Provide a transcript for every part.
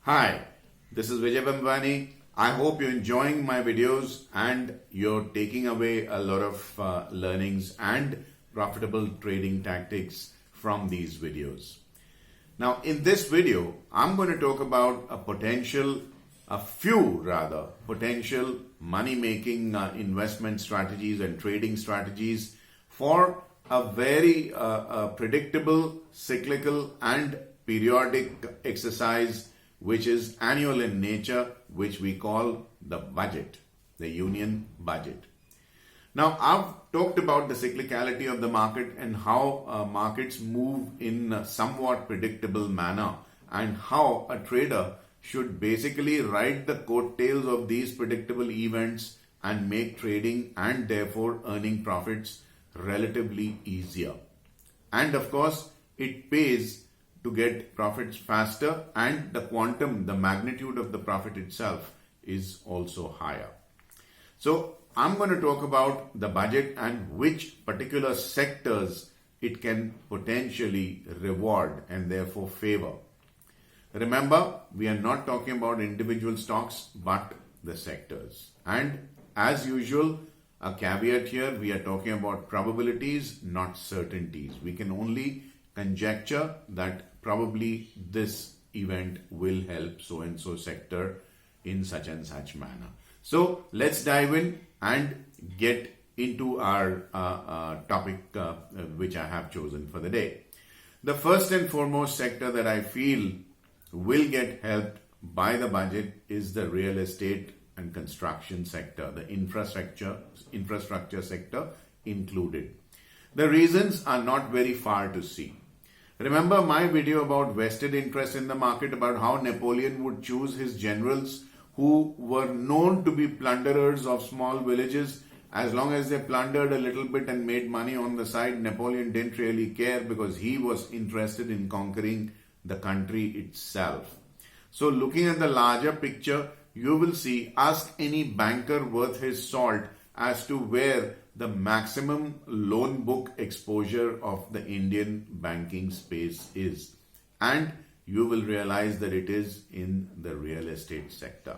Hi, this is Vijay Bambani. I hope you're enjoying my videos and you're taking away a lot of learnings and profitable trading tactics from these videos. Now, in this video, I'm going to talk about a few potential money-making investment strategies and trading strategies for a very predictable, cyclical and periodic exercise which is annual in nature, which we call the budget, the union budget. Now, I've talked about the cyclicality of the market and how markets move in a somewhat predictable manner and how a trader should basically ride the coattails of these predictable events and make trading and therefore earning profits relatively easier. And of course, it pays to get profits faster, and the quantum, the magnitude of the profit itself is also higher. So I'm going to talk about the budget and which particular sectors it can potentially reward and therefore favor. Remember, we are not talking about individual stocks but the sectors. And as usual, a caveat here, we are talking about probabilities, not certainties. We can only conjecture that probably this event will help so and so sector in such and such manner. So let's dive in and get into our topic which I have chosen for the day. The first and foremost sector that I feel will get helped by the budget is the real estate and construction sector, the infrastructure sector included. The reasons are not very far to see. Remember my video about vested interest in the market, about how Napoleon would choose his generals who were known to be plunderers of small villages. As long as they plundered a little bit and made money on the side, Napoleon didn't really care because he was interested in conquering the country itself. So looking at the larger picture, you will see, ask any banker worth his salt as to where the maximum loan book exposure of the Indian banking space is. And you will realize that it is in the real estate sector.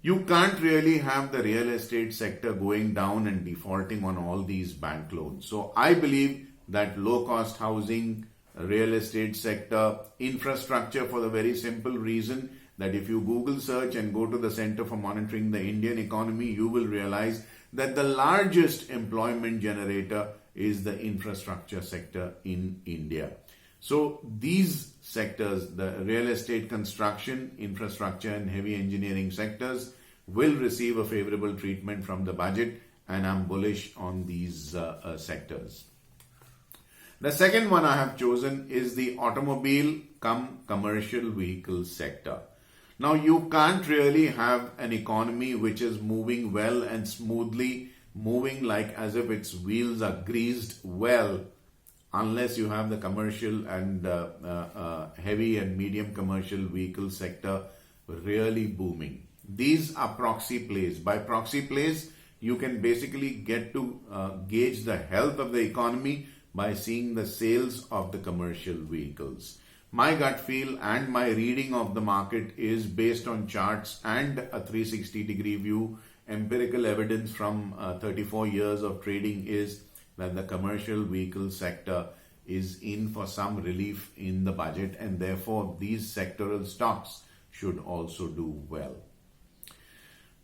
You can't really have the real estate sector going down and defaulting on all these bank loans. So I believe that low-cost housing, real estate sector, infrastructure, for the very simple reason that if you Google search and go to the Center for Monitoring the Indian Economy, you will realize that the largest employment generator is the infrastructure sector in India. So these sectors, the real estate, construction, infrastructure and heavy engineering sectors will receive a favorable treatment from the budget, and I'm bullish on these sectors. The second one I have chosen is the automobile cum commercial vehicle sector. Now, you can't really have an economy which is moving well and smoothly, moving like as if its wheels are greased well, unless you have the commercial and heavy and medium commercial vehicle sector really booming. These are proxy plays. By proxy plays, you can basically get to gauge the health of the economy by seeing the sales of the commercial vehicles. My gut feel and my reading of the market is based on charts and a 360-degree view. Empirical evidence from 34 years of trading is that the commercial vehicle sector is in for some relief in the budget, and therefore these sectoral stocks should also do well.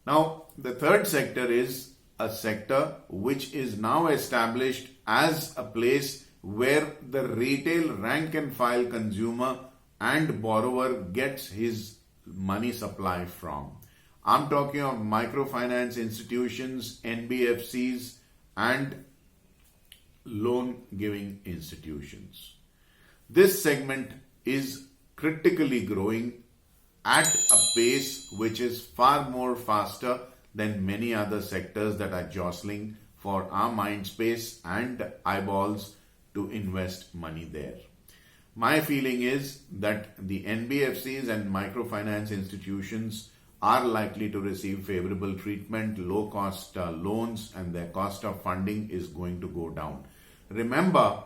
Now, the third sector is a sector which is now established as a place where the retail rank and file consumer and borrower gets his money supply from. I'm talking of microfinance institutions, NBFCs and loan giving institutions. This segment is critically growing at a pace which is far more faster than many other sectors that are jostling for our mind space and eyeballs to invest money there. My feeling is that the NBFCs and microfinance institutions are likely to receive favorable treatment, low cost loans, and their cost of funding is going to go down. Remember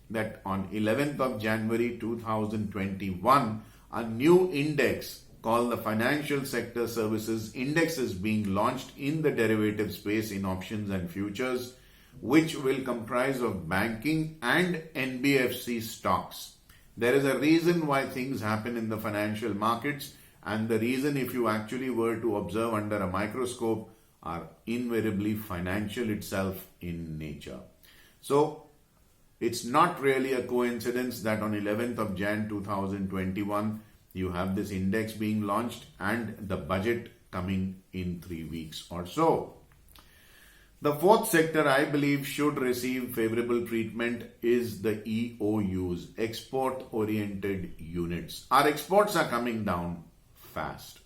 that on 11th of January 2021, a new index called the Financial Sector Services Index is being launched in the derivative space in options and futures, which will comprise of banking and NBFC stocks. There is a reason why things happen in the financial markets, and the reason, if you actually were to observe under a microscope, are invariably financial itself in nature. So it's not really a coincidence that on 11th of Jan 2021 you have this index being launched and the budget coming in 3 weeks or so. The fourth sector I believe should receive favorable treatment is the EOUs, export-oriented units. Our exports are coming down fast.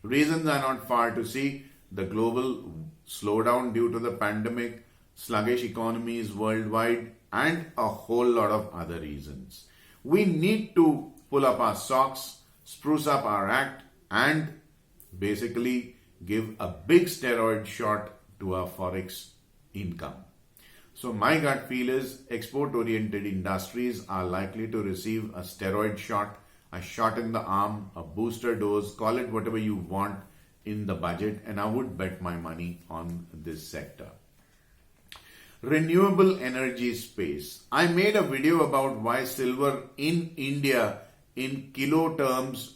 Reasons are not far to see. The global slowdown due to the pandemic, sluggish economies worldwide, and a whole lot of other reasons. We need to pull up our socks, spruce up our act, and basically give a big steroid shot to our forex income. So my gut feel is export-oriented industries are likely to receive a steroid shot, a shot in the arm, a booster dose, call it whatever you want in the budget, and I would bet my money on this sector. Renewable energy space. I made a video about why silver in India in kilo terms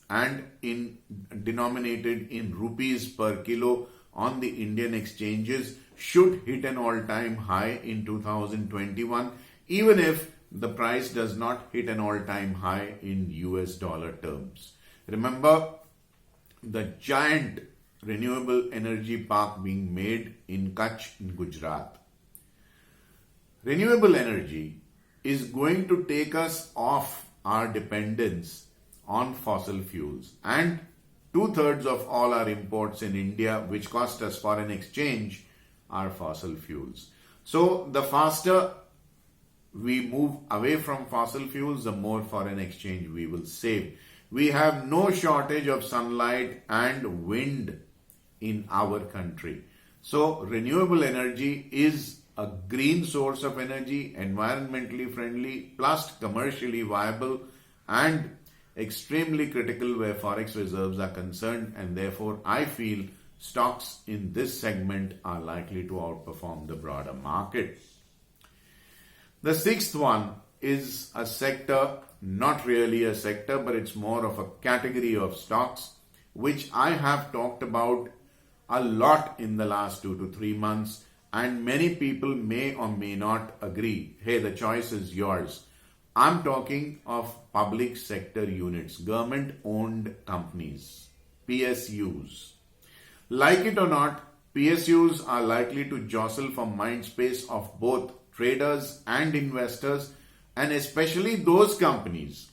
and in denominated in rupees per kilo on the Indian exchanges should hit an all-time high in 2021, even if the price does not hit an all-time high in US dollar terms. Remember the giant renewable energy park being made in Kutch in Gujarat. Renewable energy is going to take us off our dependence on fossil fuels, and 2/3 of all our imports in India, which cost us foreign exchange, are fossil fuels. So the faster we move away from fossil fuels, the more foreign exchange we will save. We have no shortage of sunlight and wind in our country. So renewable energy is a green source of energy, environmentally friendly, plus commercially viable and extremely critical where forex reserves are concerned, and therefore I feel stocks in this segment are likely to outperform the broader market. The sixth one is a sector, not really a sector, but it's more of a category of stocks, which I have talked about a lot in the last 2 to 3 months, and many people may or may not agree. Hey, the choice is yours. I'm talking of public sector units, government-owned companies, PSUs. Like it or not, PSUs are likely to jostle for mind space of both traders and investors, and especially those companies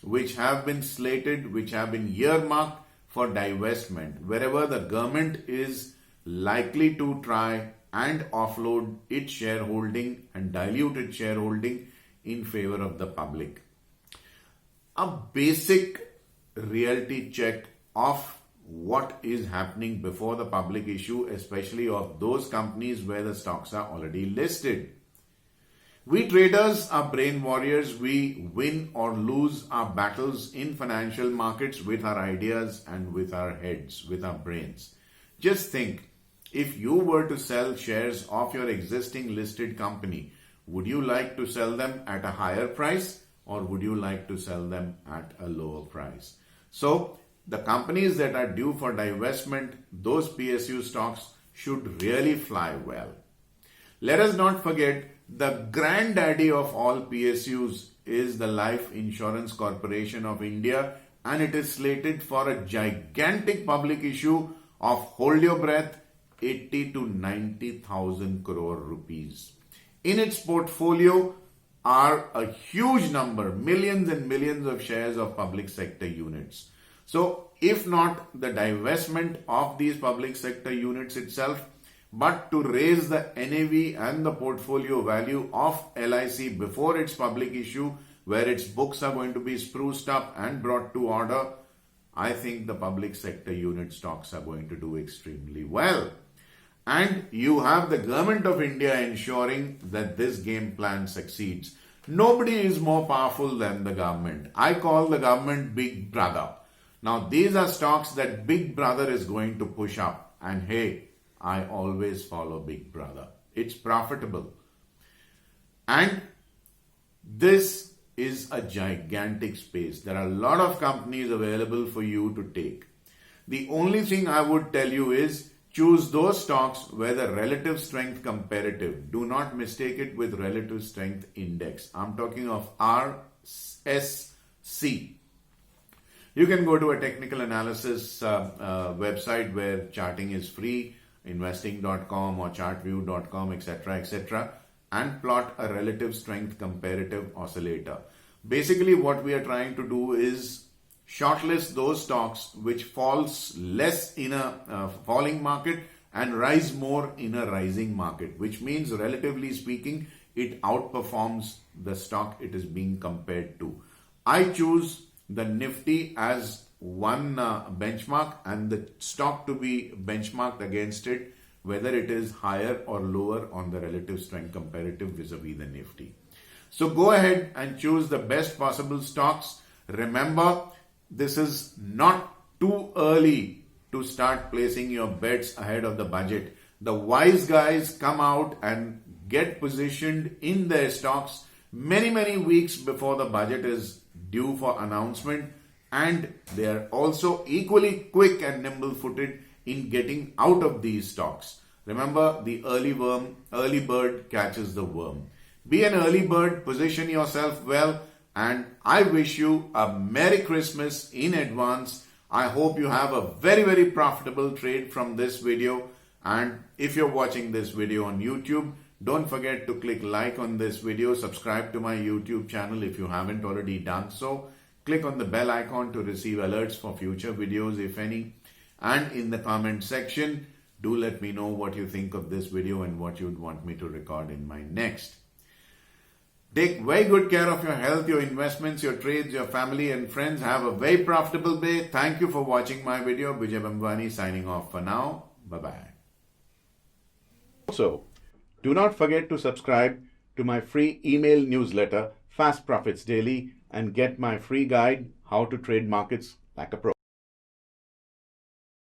which have been slated, which have been earmarked for divestment, wherever the government is likely to try and offload its shareholding and dilute its shareholding in favor of the public. A basic reality check of what is happening before the public issue, especially of those companies where the stocks are already listed. We traders are brain warriors. We win or lose our battles in financial markets with our ideas and with our heads, with our brains. Just think, if you were to sell shares of your existing listed company, would you like to sell them at a higher price or would you like to sell them at a lower price? So the companies that are due for divestment, those PSU stocks should really fly well. Let us not forget the granddaddy of all PSUs is the Life Insurance Corporation of India, and it is slated for a gigantic public issue of, hold your breath, 80 to 90,000 crore rupees. In its portfolio are a huge number, millions and millions of shares of public sector units. So if not the divestment of these public sector units itself, but to raise the NAV and the portfolio value of LIC before its public issue, where its books are going to be spruced up and brought to order, I think the public sector unit stocks are going to do extremely well. And you have the government of India ensuring that this game plan succeeds. Nobody is more powerful than the government. I call the government Big Brother. Now, these are stocks that Big Brother is going to push up. And hey, I always follow Big Brother. It's profitable. And this is a gigantic space. There are a lot of companies available for you to take. The only thing I would tell you is choose those stocks where the relative strength comparative. Do not mistake it with relative strength index. I'm talking of RSC. You can go to a technical analysis website where charting is free, investing.com or chartview.com, etc., and plot a relative strength comparative oscillator. Basically, what we are trying to do is shortlist those stocks which falls less in a falling market and rise more in a rising market, which means relatively speaking, it outperforms the stock it is being compared to. I choose the Nifty as one benchmark and the stock to be benchmarked against it, whether it is higher or lower on the relative strength comparative vis-a-vis the Nifty. So go ahead and choose the best possible stocks. Remember, this is not too early to start placing your bets ahead of the budget. The wise guys come out and get positioned in their stocks many weeks before the budget is due for announcement, and they are also equally quick and nimble-footed in getting out of these stocks. Remember, the early bird catches the worm. Be an early bird, position yourself well, and I wish you a Merry Christmas in advance. I hope you have a very profitable trade from this video. And if you're watching this video on YouTube, don't forget to click like on this video, subscribe to my YouTube channel if you haven't already done so. Click on the bell icon to receive alerts for future videos, if any. And in the comment section, do let me know what you think of this video and what you'd want me to record in my next. Take very good care of your health, your investments, your trades, your family and friends. Have a very profitable day. Thank you for watching my video. Vijay Bambwani signing off for now. Bye-bye. Also, do not forget to subscribe to my free email newsletter, Fast Profits Daily, and get my free guide, How to Trade Markets Like a Pro.